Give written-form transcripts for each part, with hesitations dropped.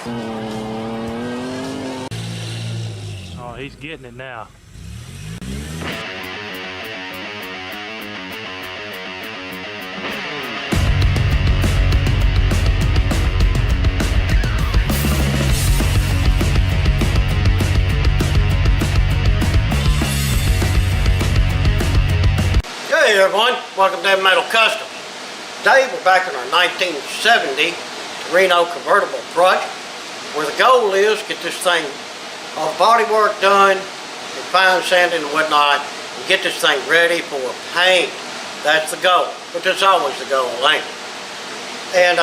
Oh, he's getting it now. Hey everyone, welcome to Heavy Metal Customs. Today we're back in our 1970 Torino convertible project, where the goal is to get this thing, all the body work done, and fine sanding and whatnot, and get this thing ready for paint. That's the goal, but that's always the goal, ain't it? And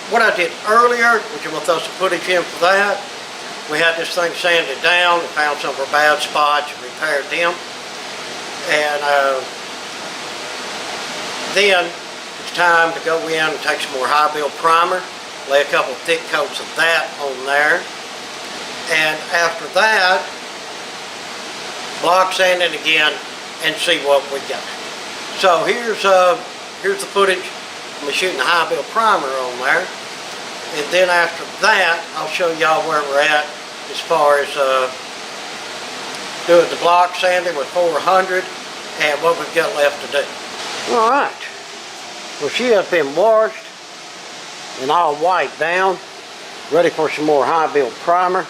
what I did earlier, which I'm going to throw some footage in for that, we had this thing sanded down and found some of our bad spots and repaired them. And then it's time to go in and take some more high build primer, lay a couple of thick coats of that on there, and after that, block sand it again and see what we got. So here's the footage of me shooting the high build primer on there, and then after that, I'll show y'all where we're at as far as doing the block sanding with 400 and what we've got left to do. Alright, well she has been washed and all wiped down, ready for some more high build primer.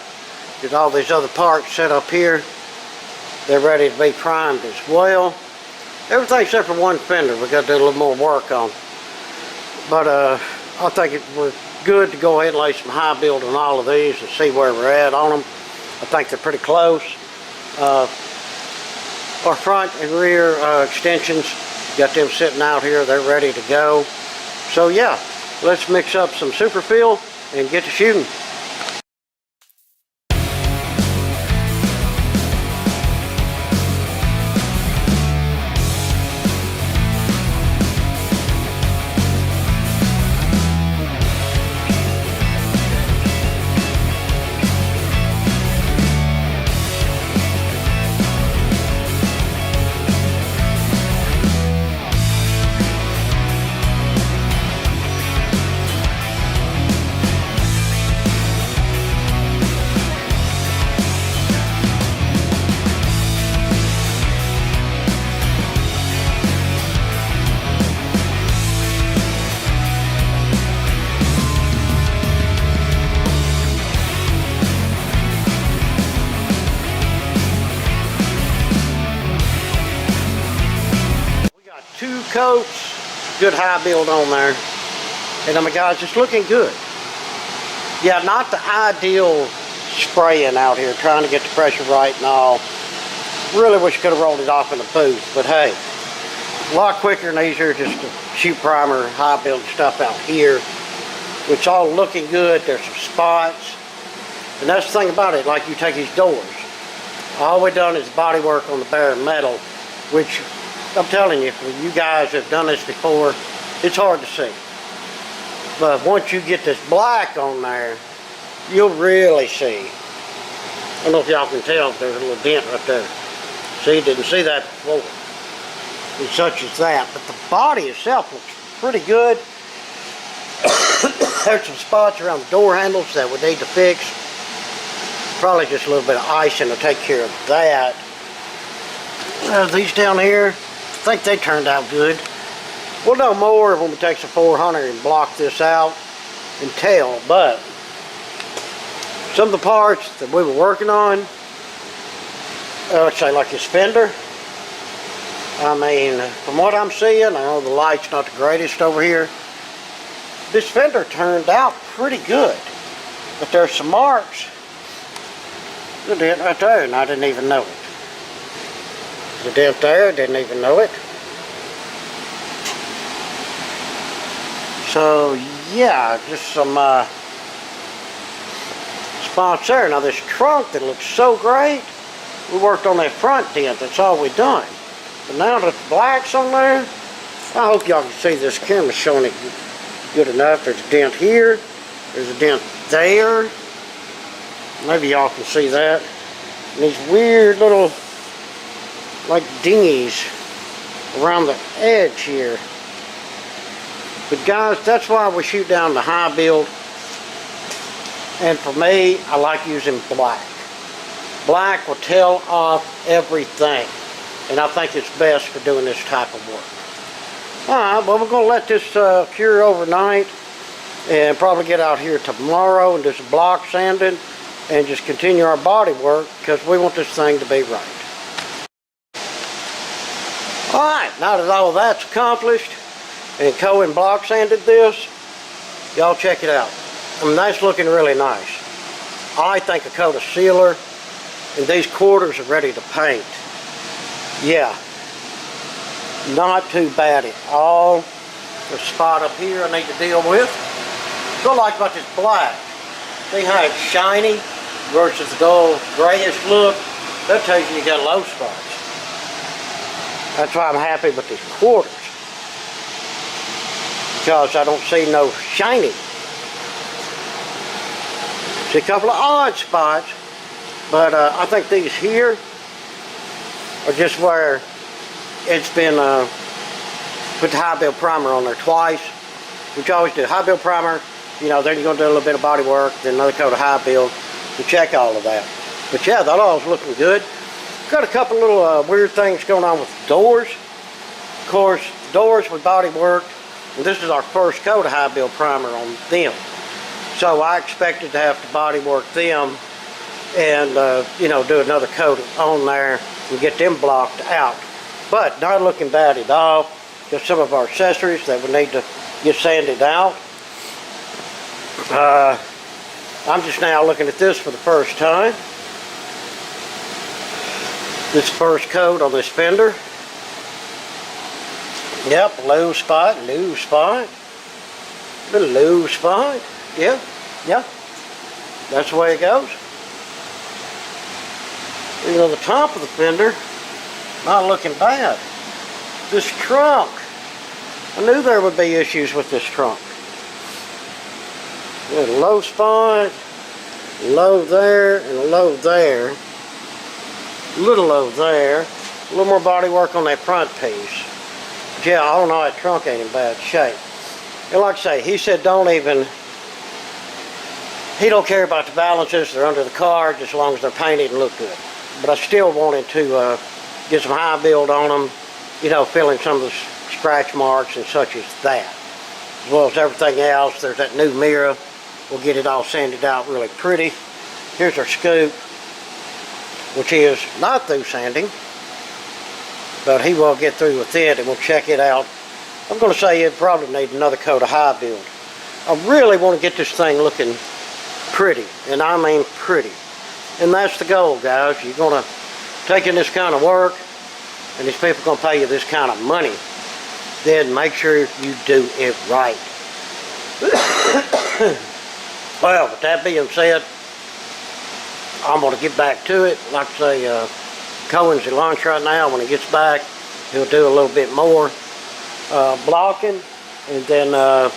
There's all these other parts set up here. They're ready to be primed as well. Everything except for one fender we got to do a little more work on. But I think we're good to go ahead and lay some high build on all of these and see where we're at on them. I think they're pretty close. Our front and rear extensions, got them sitting out here, they're ready to go. So yeah, let's mix up some super fill and get to shooting. Two coats, good high build on there, and I mean guys, it's looking good. Yeah, not the ideal spraying out here, trying to get the pressure right and all. Really wish you could have rolled it off in the booth, but hey, a lot quicker and easier just to shoot primer, high build stuff out here. It's all looking good. There's some spots, and that's the thing about it. Like you take these doors, all we done is body work on the bare metal, which I'm telling you, if you guys have done this before, it's hard to see. But once you get this black on there, you'll really see. I don't know if y'all can tell, there's a little dent right there. See, didn't see that before. And such as that. But the body itself looks pretty good. There's some spots around the door handles that we need to fix. Probably just a little bit of icing to take care of that. These down here, I think they turned out good. We'll know more when we take some 400 and block this out and tell, but some of the parts that we were working on, let's say like this fender, I mean, from what I'm seeing, I know the light's not the greatest over here, this fender turned out pretty good, but there's some marks, the dent right there, and I didn't even know it. The dent there, didn't even know it. So yeah, just some spots there. Now this trunk that looks so great, we worked on that front dent, that's all we done. But now that the black's on there, I hope y'all can see this camera showing it good enough. There's a dent here, there's a dent there. Maybe y'all can see that. And these weird little like dinghies around the edge here. But guys, that's why we shoot down the high build And for me, I like using black. Black will tell off everything. And I think it's best for doing this type of work. Alright, well, we're going to let this cure overnight and probably get out here tomorrow and do some block sanding and just continue our body work because we want this thing to be right. Alright, now that all of that's accomplished and Cohen block sanded this, y'all check it out. I mean, that's looking really nice. I think a coat of sealer and these quarters are ready to paint. Yeah, not too bad at all. The spot up here I need to deal with. What I like about this black, see how it's shiny versus the dull grayish look? That tells you got low spots. That's why I'm happy with these quarters, because I don't see no shiny. See a couple of odd spots, but I think these here are just where it's been put the high build primer on there twice, which I always do. High build primer, you know, then you're going to do a little bit of body work, then another coat of high build to check all of that. But yeah, that all's looking good. Got a couple little weird things going on with the doors. Of course, doors with body work, and this is our first coat of high build primer on them. So I expected to have to body work them and you know, do another coat on there and get them blocked out. But not looking bad at all. Just some of our accessories that we need to get sanded out. I'm just now looking at this for the first time. This first coat on this fender. Yep, low spot, little low spot. Yeah, that's the way it goes. You know, the top of the fender, not looking bad. This trunk, I knew there would be issues with this trunk. A low spot, low there, and a low there. A little low there. A little more body work on that front piece. But yeah, all in all, that trunk ain't in bad shape. And like I say, he said he don't care about the balances. They're under the car, just as long as they're painted and look good. But I still wanted to get some high build on them, you know, fill in some of the scratch marks and such as that. As well as everything else, there's that new mirror. We'll get it all sanded out really pretty. Here's our scoop, which is not through sanding, but he will get through with it and we'll check it out. I'm going to say it probably need another coat of high build. I really want to get this thing looking pretty, and I mean pretty. And that's the goal, guys. You're going to take in this kind of work, and these people are going to pay you this kind of money. Then make sure you do it right. Well, with that being said, I'm going to get back to it. Like I say, Cohen's at lunch right now. When he gets back, he'll do a little bit more blocking. And then I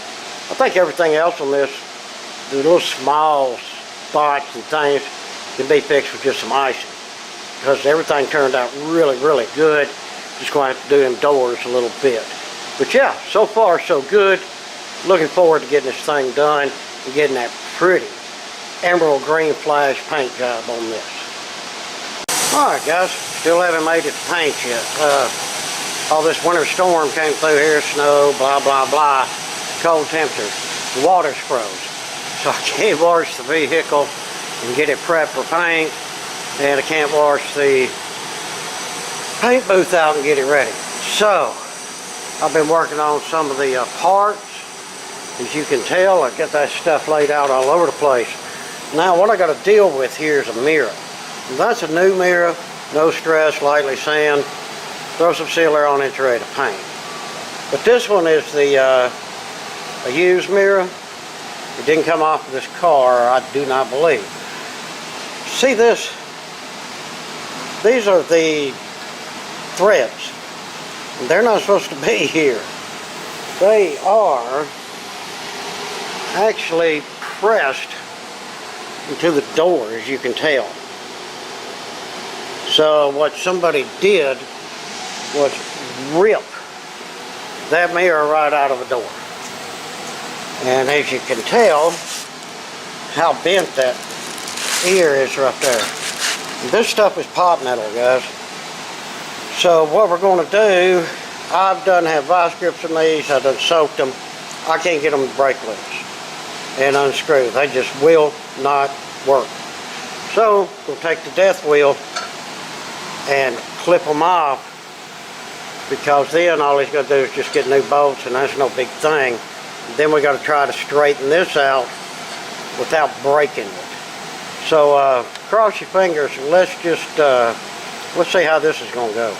think everything else on this, the little small spots and things, can be fixed with just some icing. Because everything turned out really, really good. Just going to have to do them doors a little bit. But yeah, so far so good. Looking forward to getting this thing done and getting that pretty emerald green flash paint job on this. Alright guys, still haven't made it to paint yet. All this winter storm came through here, snow, blah blah blah, cold temperatures, the water's froze. So I can't wash the vehicle and get it prepped for paint, and I can't wash the paint booth out and get it ready. So I've been working on some of the parts. As you can tell, I got that stuff laid out all over the place. Now what I got to deal with here is a mirror. That's a new mirror, no stress, lightly sand, throw some sealer on it, it's ready to paint. But this one is the a used mirror. It didn't come off of this car, I do not believe. See this? These are the threads. They're not supposed to be here. They are actually pressed into the door, as you can tell. So what somebody did was rip that mirror right out of the door. And as you can tell, how bent that ear is right there. This stuff is pot metal, guys. So what we're going to do, I've done have vice grips in these. I've done soaked them. I can't get them to break loose and unscrew. They just will not work. So we'll take the death wheel and clip them off, because then all he's going to do is just get new bolts, and that's no big thing. Then we got to try to straighten this out without breaking it. So cross your fingers, and let's see how this is going to go.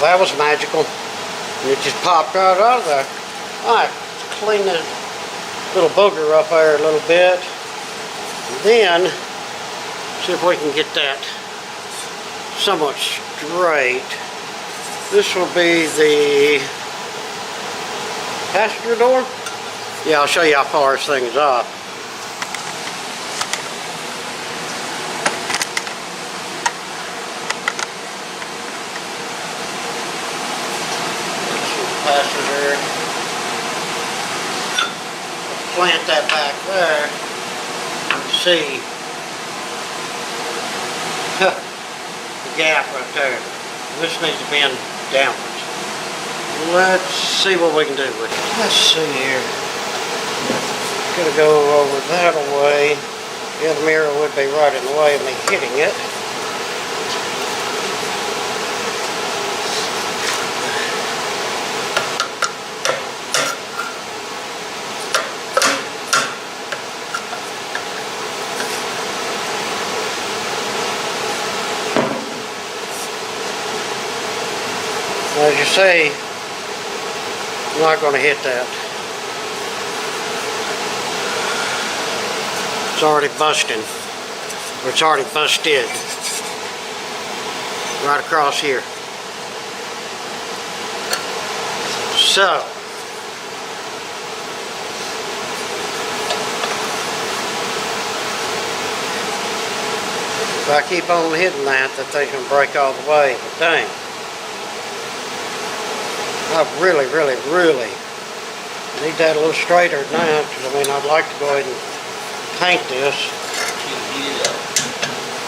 That was magical. It just popped right out of there. Alright, clean that little booger up there a little bit. And then, see if we can get that somewhat straight. This will be the passenger door. Yeah, I'll show you how far this thing is off. Passenger. Plant that back there. See the gap right there. This needs to bend downwards. Let's see what we can do with it. Let's see here. Gonna go over that way. The other mirror would be right in the way of me hitting it. As you see, I'm not going to hit that. It's already busting, or it's already busted. Right across here. So, if I keep on hitting that thing's going to break all the way. But dang. I really need that a little straighter than that, because I mean, I'd like to go ahead and paint this.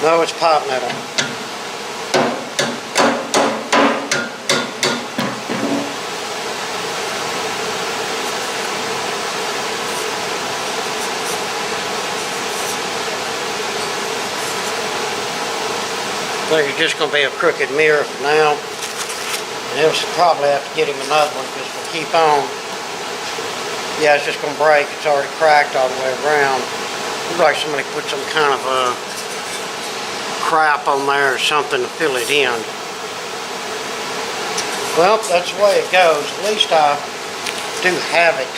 No, it's pot metal. I think it's just going to be a crooked mirror for now. And he'll probably have to get him another one, because if we keep on, yeah, it's just going to break. It's already cracked all the way around. Looks like somebody put some kind of crap on there or something to fill it in. Well, that's the way it goes. At least I do have it.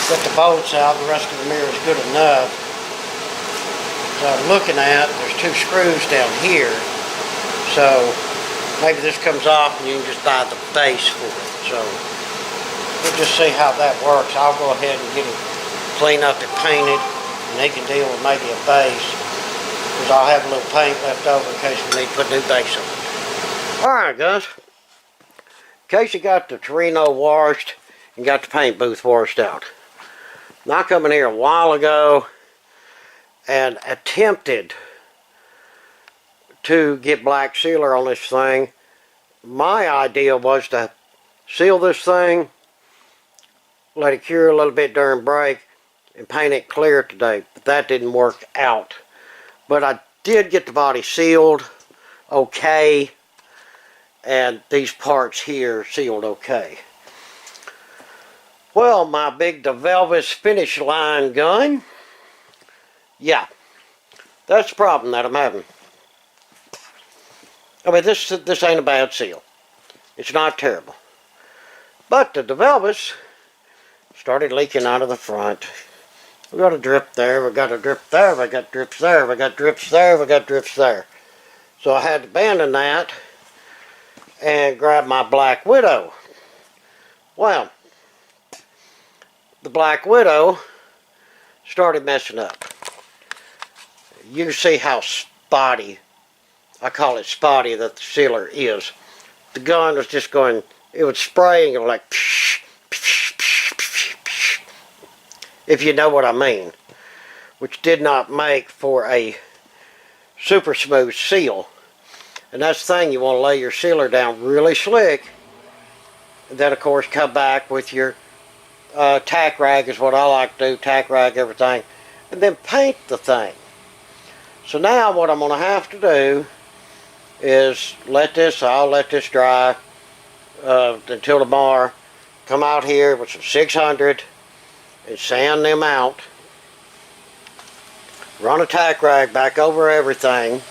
Got the bolts out. The rest of the mirror is good enough. So I'm looking at, there's two screws down here. So maybe this comes off and you can just buy the base for it. So we'll just see how that works. I'll go ahead and get it cleaned up and painted, and they can deal with maybe a base, because I'll have a little paint left over in case we need to put a new base on it. Alright guys, in case you got the Torino washed and got the paint booth washed out. Now I come in here a while ago and attempted to get black sealer on this thing. My idea was to seal this thing, let it cure a little bit during break, and paint it clear today. But that didn't work out. But I did get the body sealed okay, and these parts here sealed okay. Well, my big DeVelvis finish line gun, yeah, that's the problem that I'm having. I mean, this ain't a bad seal. It's not terrible. But the developers started leaking out of the front. We got a drip there, we got a drip there, we got drips there, we got drips there, we got drips there. So I had to abandon that and grab my Black Widow. Well, the Black Widow started messing up. You can see how spotty, I call it spotty, that the sealer is. The gun was just going, it was spraying like psh, psh, psh, psh, psh, if you know what I mean, which did not make for a super smooth seal. And that's the thing, you want to lay your sealer down really slick, and then of course come back with your tack rag is what I like to do, tack rag everything, and then paint the thing. So now what I'm going to have to do is I'll let this dry until tomorrow. Come out here with some 600 and sand them out. Run a tack rag back over everything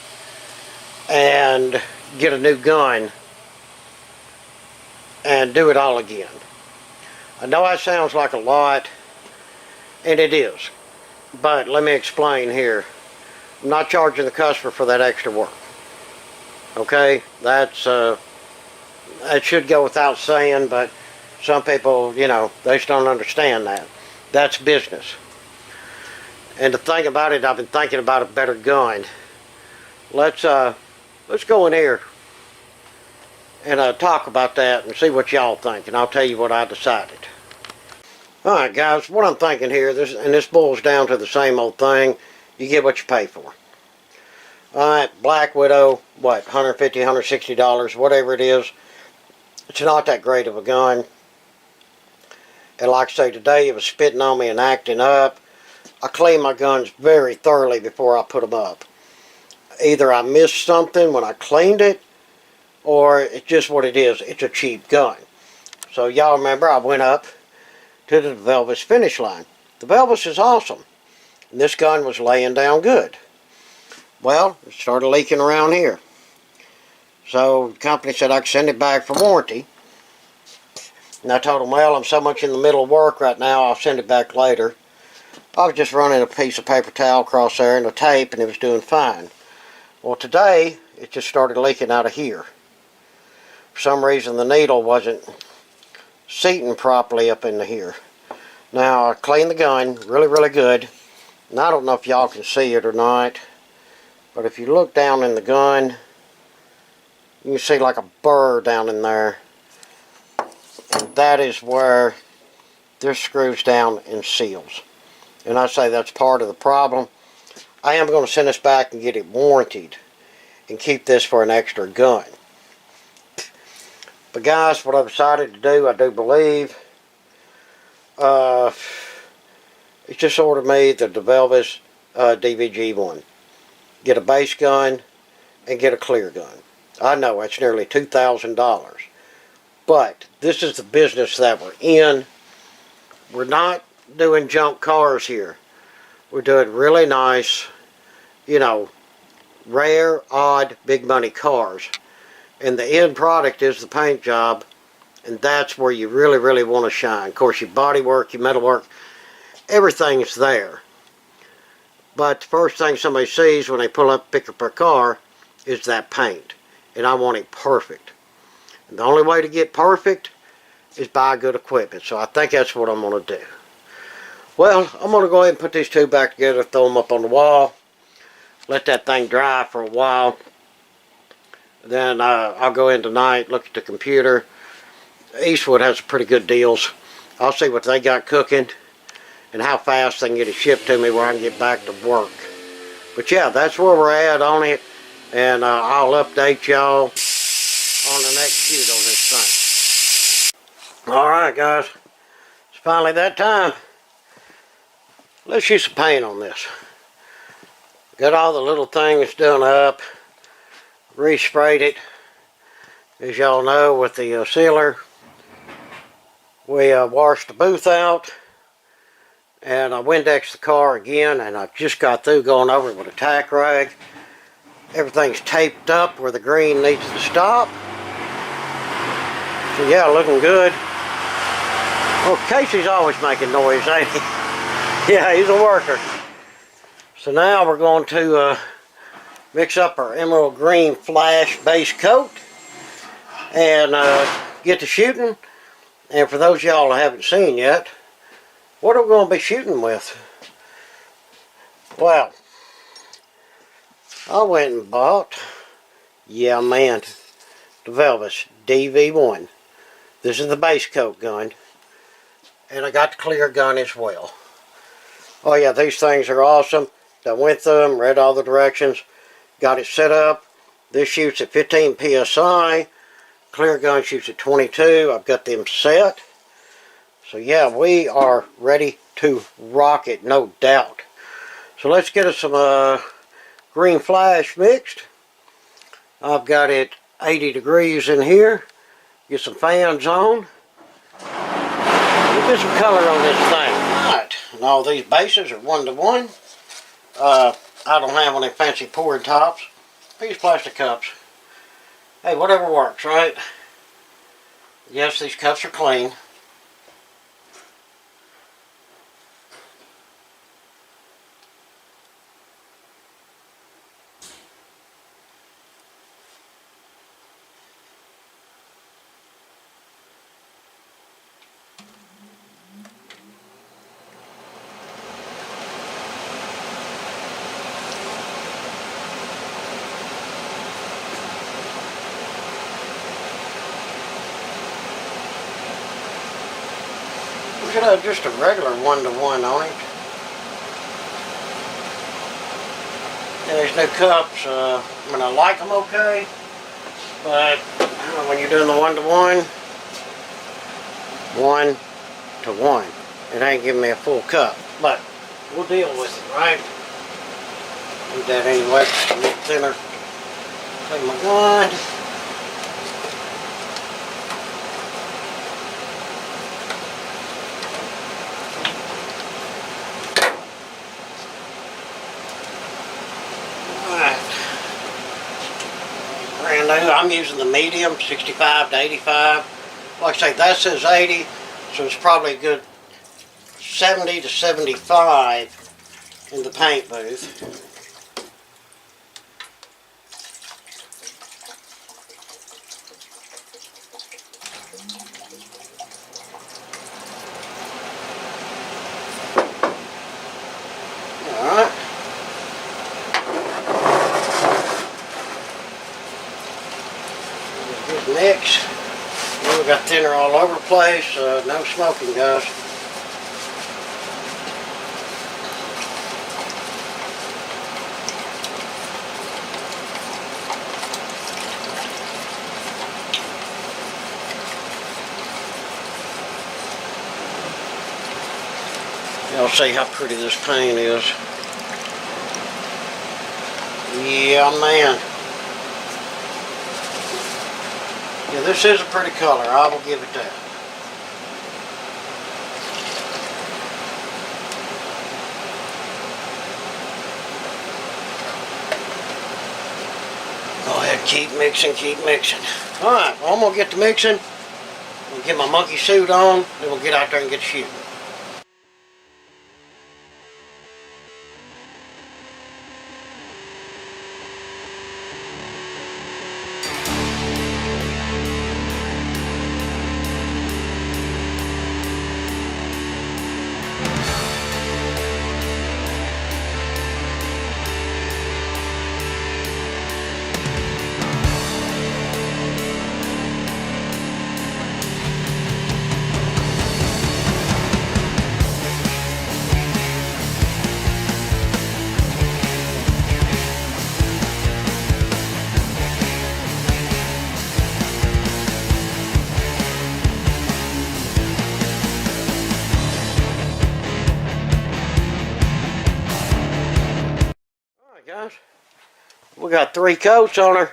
and get a new gun and do it all again. I know that sounds like a lot, and it is, but let me explain here. I'm not charging the customer for that extra work. Okay, that's that should go without saying, but some people, you know, they just don't understand that. That's business. And the thing about it, I've been thinking about a better gun. Let's go in here and talk about that and see what y'all think, and I'll tell you what I decided. Alright guys, what I'm thinking here, this boils down to the same old thing. You get what you pay for. Alright, Black Widow, what, $150, $160, whatever it is. It's not that great of a gun. And like I say, today it was spitting on me and acting up. I clean my guns very thoroughly before I put them up. Either I missed something when I cleaned it, or it's just what it is. It's a cheap gun. So y'all remember I went up to the Velvet's finish line. The Velvet's is awesome. And this gun was laying down good. Well, it started leaking around here. So the company said I could send it back for warranty. And I told them, well, I'm so much in the middle of work right now, I'll send it back later. I was just running a piece of paper towel across there and a tape, and it was doing fine. Well, today, it just started leaking out of here. For some reason, the needle wasn't seating properly up into here. Now, I cleaned the gun really, really good. And I don't know if y'all can see it or not, but if you look down in the gun, you can see like a burr down in there. And that is where this screws down and seals. And I say that's part of the problem. I am going to send this back and get it warranted and keep this for an extra gun. But guys, what I've decided to do, I do believe, it's just ordered me the DeVelvis DVG one. Get a base gun and get a clear gun. I know it's nearly $2,000. But this is the business that we're in. We're not doing junk cars here. We're doing really nice, you know, rare, odd, big money cars. And the end product is the paint job, and that's where you really, really want to shine. Of course, your body work, your metal work, everything's there. But the first thing somebody sees when they pull up, pick up their car, is that paint. And I want it perfect. And the only way to get perfect is buy good equipment. So I think that's what I'm going to do. Well, I'm going to go ahead and put these two back together, throw them up on the wall, let that thing dry for a while. Then I'll go in tonight, look at the computer. Eastwood has pretty good deals. I'll see what they got cooking and how fast they can get it shipped to me where I can get back to work. But yeah, that's where we're at on it. And I'll update y'all on the next shoot on this thing. Alright guys, it's finally that time. Let's use some paint on this. Got all the little things done up. Resprayed it, as y'all know, with the sealer. We washed the booth out, and I Windexed the car again, and I just got through going over it with a tack rag. Everything's taped up where the green needs to stop. So yeah, looking good. Well, Casey's always making noise, ain't he? Yeah, he's a worker. So now we're going to mix up our emerald green flash base coat and get to shooting. And for those of y'all who haven't seen yet, what are we going to be shooting with? Well, I went and bought, yeah man, the Velvet's DV1. This is the base coat gun. And I got the clear gun as well. Oh yeah, these things are awesome. I went through them, read all the directions, got it set up. This shoots at 15 PSI. Clear gun shoots at 22. I've got them set. So yeah, we are ready to rock it, no doubt. So let's get us some green flash mixed. I've got it 80 degrees in here. Get some fans on. Get some color on this thing. Alright, and all these bases are 1-to-1. I don't have any fancy pouring tops. These plastic cups. Hey, whatever works, right? Yes, these cups are clean. We should have just a regular 1-to-1 on it. And these new cups, I mean, I like them okay, but when you're doing the 1-to-1, 1-to-1, it ain't giving me a full cup. But we'll deal with it, right? Do that anyway. A little thinner. Take my gun. Brand new. I'm using the medium, 65 to 85. Like I say, that says 80, so it's probably a good 70 to 75 in the paint booth. Alright. Good mix. We got thinner all over the place. No smoking, guys. Y'all see how pretty this paint is. Yeah, man. Yeah, this is a pretty color. I will give it that. Go ahead, keep mixing, keep mixing. Alright, well, I'm going to get to mixing. We'll get my monkey suit on, then we'll get out there and get shooting. Guys, we got 3 coats on her.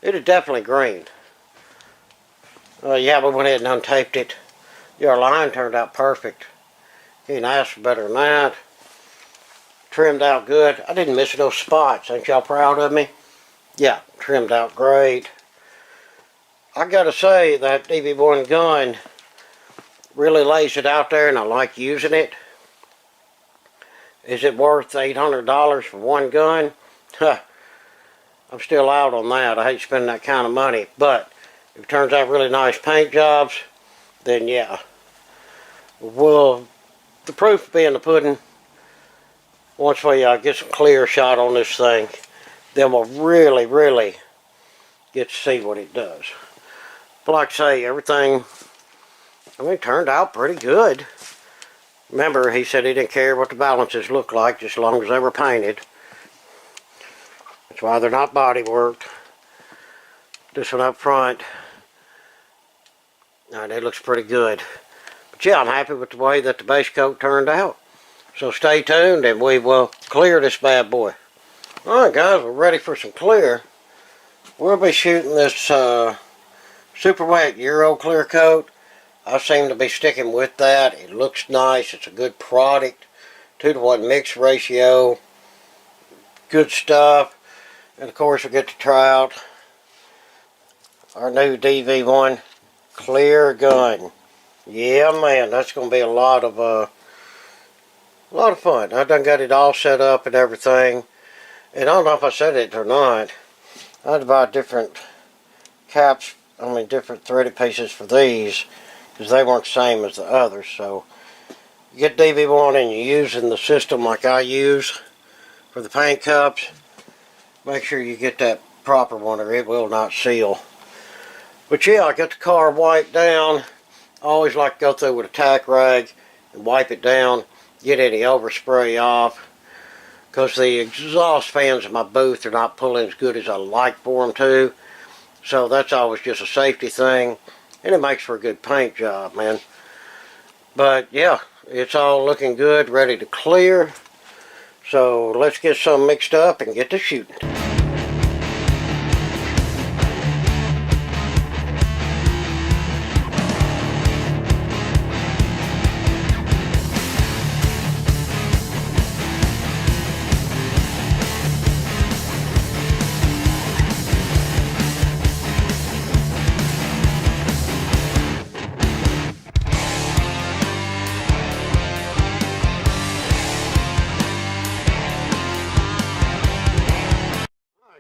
It is definitely green. Yeah, we went ahead and untaped it. Yeah, our line turned out perfect. Can't ask for better than that. trimmed out good. I didn't miss no spots. Ain't y'all proud of me? Yeah, trimmed out great. I gotta say that DV1 gun really lays it out there, and I like using it. Is it worth $800 for one gun? Huh. I'm still out on that. I hate spending that kind of money. But if it turns out really nice paint jobs, then yeah. Well, the proof will be in the pudding. Once we get some clear shot on this thing, then we'll really, really get to see what it does. But like I say, everything, I mean, turned out pretty good. Remember, he said he didn't care what the balances looked like, just as long as they were painted. That's why they're not body worked. This one up front, it looks pretty good. But yeah, I'm happy with the way that the base coat turned out. So stay tuned and we will clear this bad boy. Alright guys, we're ready for some clear. We'll be shooting this super wet Euro clear coat. I seem to be sticking with that. It looks nice. It's a good product. 2-to-1 mix ratio. Good stuff. And of course we get to try out our new DV1 clear gun. Yeah man, that's going to be a lot of fun. I done got it all set up and everything. And I don't know if I said it or not. I had to buy different caps, different threaded pieces for these, because they weren't the same as the others. So you get DV1 and you're using the system like I use for the paint cups, make sure you get that proper one or it will not seal. But yeah, I got the car wiped down. I always like to go through with a tack rag and wipe it down, get any overspray off, because the exhaust fans in my booth are not pulling as good as I like for them to. So that's always just a safety thing, and it makes for a good paint job, man. But yeah, it's all looking good, ready to clear. So let's get some mixed up and get to shooting.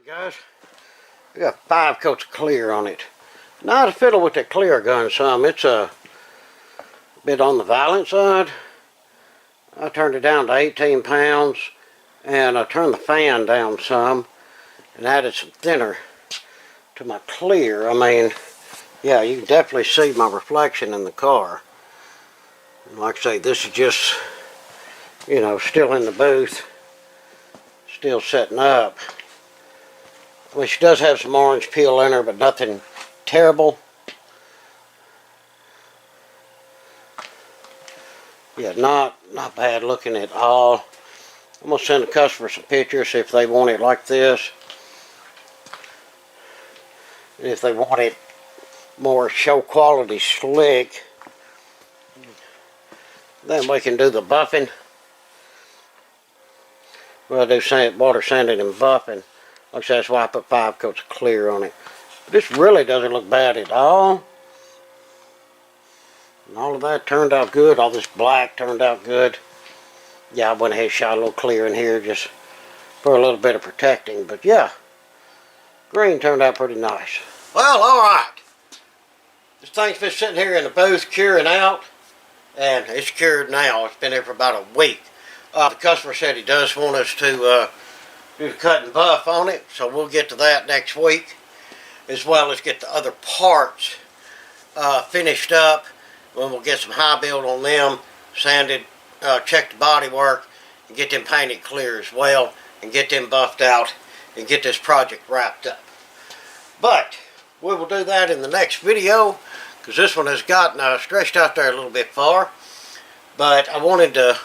Guys, we got 5 coats of clear on it. Now to fiddle with that clear gun some, it's a bit on the violent side. I turned it down to 18 pounds and I turned the fan down some and added some thinner to my clear. Yeah, you can definitely see my reflection in the car. And like I say, this is just, still in the booth, still setting up. Well, she does have some orange peel in her, but nothing terrible. Yeah, not bad looking at all. I'm going to send the customer some pictures if they want it like this. And if they want it more show quality slick, then we can do the buffing. We'll do water sanding and buffing. Like I said, that's why I put 5 coats of clear on it. But this really doesn't look bad at all. And all of that turned out good. All this black turned out good. Yeah, I went ahead and shot a little clear in here just for a little bit of protecting. But yeah, green turned out pretty nice. Well, alright. This thing's been sitting here in the booth curing out. And it's cured now. It's been there for about a week. The customer said he does want us to do the cut and buff on it, so we'll get to that next week, as well as get the other parts finished up. When we'll get some high build on them, sanded, check the body work, and get them painted clear as well, and get them buffed out, and get this project wrapped up. But we will do that in the next video, because this one has gotten stretched out there a little bit far. But I wanted to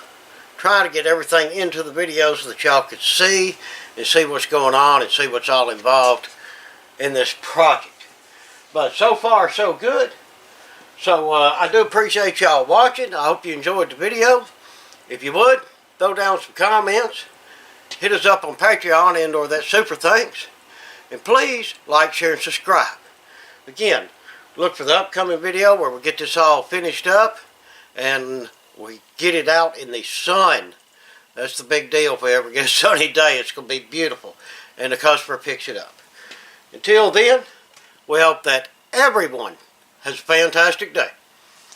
try to get everything into the video so that y'all could see and see what's going on and see what's all involved in this project. But so far so good. So I do appreciate y'all watching. I hope you enjoyed the video. If you would, throw down some comments. hit us up on Patreon and/or that super thanks. And please like, share, and subscribe. Again, look for the upcoming video where we get this all finished up and we get it out in the sun. That's the big deal. If we ever get a sunny day, it's going to be beautiful. And the customer picks it up. Until then, we hope that everyone has a fantastic day.